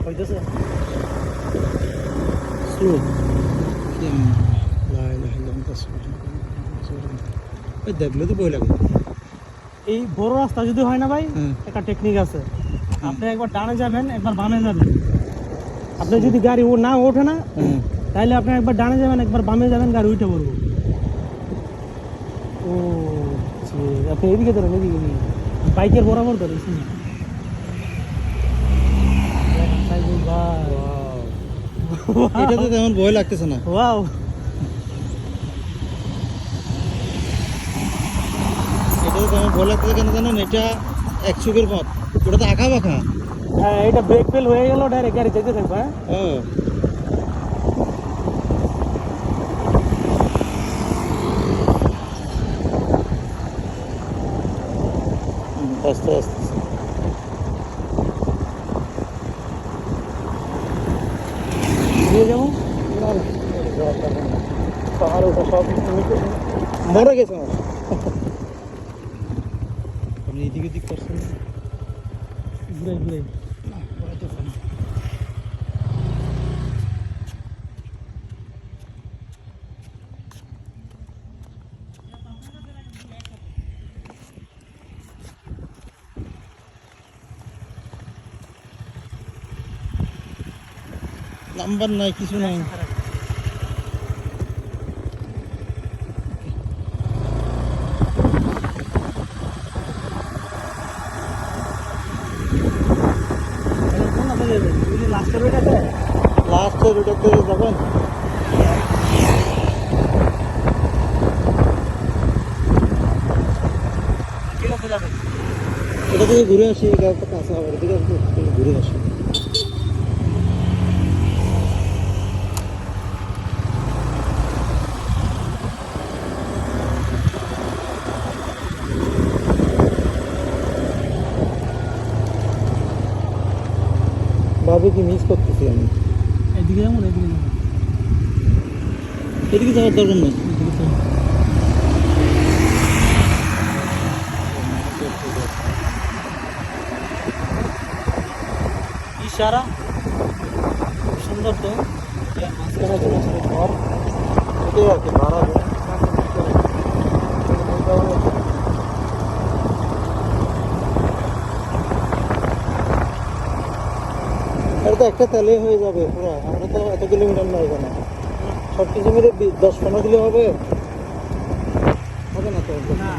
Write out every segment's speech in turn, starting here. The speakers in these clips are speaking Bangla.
হইতেছে দেখলে তো বই লাগে। এই বড় রাস্তা যদি হয় না ভাই, একটা টেকনিক আছে। আপনি একবার ডানে যাবেন, একবার বামে যাবেন। আপনি যদি গাড়ি না ওঠে না, তাহলে আপনি একবার ডানে যাবেন, একবার বামে যাবেন, গাড়ি উঠে পড়বো। ও আপনি এদিকে ধরেন, এদিকে বাইকের বরাবর ধরেন। এটা তো তেমন ভয় লাগতেছে না। ওয়াও, এটা তো তেমন ভয় লাগতেছে কেন জানেন? এটা 100 পথ, ওটা তো আঁকা বাঁকা। হ্যাঁ, এটা ব্রেক ফেল হয়ে গেল, ডাইরেক্ট গাড়ি যেতে থাকবে। হ্যাঁ, আস্তে আস্তে দিয়ে যাবো। পাহাড় ওঠা সব মরে গেছে আমার। আপনি এদিক ওদিক করছেন ঘুরে ঘুরে নাম্বার নাই, কিছু নাই। লাস্টের ওইটাতে লাস্টের ওটাতে যাবেন। ঠিক আছে, যাবেন। এটা থেকে ঘুরে আসি, এই গাড়িটা কাছে হবে, ঠিক আছে, ঘুরে আসি। ভাবি কি মিস করতেছি আমি। এদিকে যাবো না, এদিকে যাবো। এদিকে যাওয়ার দরকার নেই। ইশারা সুন্দর তো। মাঝখানে চলে আসছে ঘর, এটাই আর কি ভাড়া দেয়। এটা তো একটা তেলে হয়ে যাবে পুরো। আমরা তো এত কিলোমিটার নয় এখানে, সব কিছু মিলে 10-15 কিলো হবে, হবে না তো। না,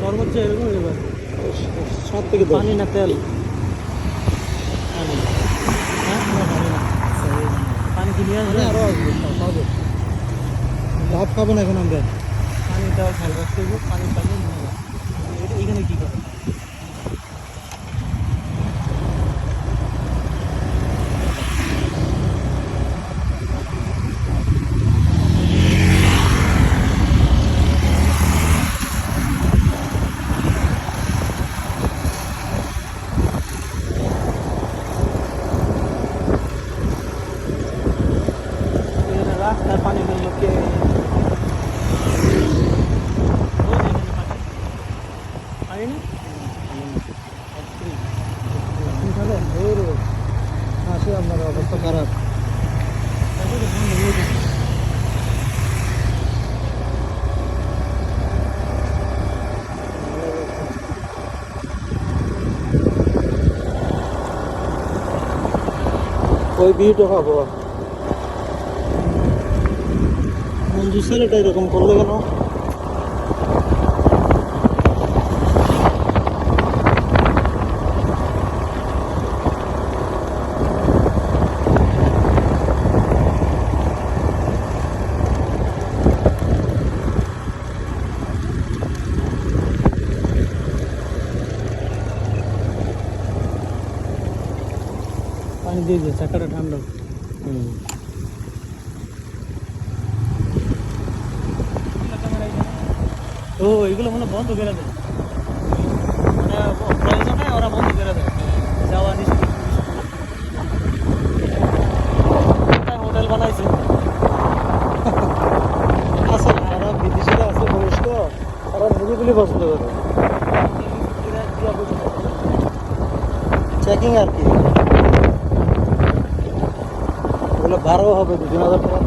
সর্বোচ্চ এরকম এবার 7 থেকে 10। পানি না তেল? পানি। হ্যাঁ, না, পানি না। পানি কি নিয়ে আসবে? আরো আসবে, খাবো। ভাত খাবো না এখন আমরা। পানিটাও খেয়াল রাখতে হবে, পানি পানি নিয়ে যাবে। এইখানে কি করে? রাস্তায় পানি ফেললো কে? পানি না? আসে আপনার অবস্থা খারাপ। ওই ভিউটা পাবো। মঞ্জু ছেলেটা এরকম করলে কেন? পানি দিয়ে দিয়ে চাকাটা ঠান্ডা। ও এগুলো মনে বন্ধ করে দেয়, মানে প্রয়োজনে ওরা বন্ধ করে দেয়, যাওয়া নিষেধ। হোটেল বানাইছে। আছে যারা বিদেশিরা আছে বয়স্ক, তারা নিরিবিলি পছন্দ করে। চেকিং আর কি। ভাড়াও হবে 2-3 হাজার টাকা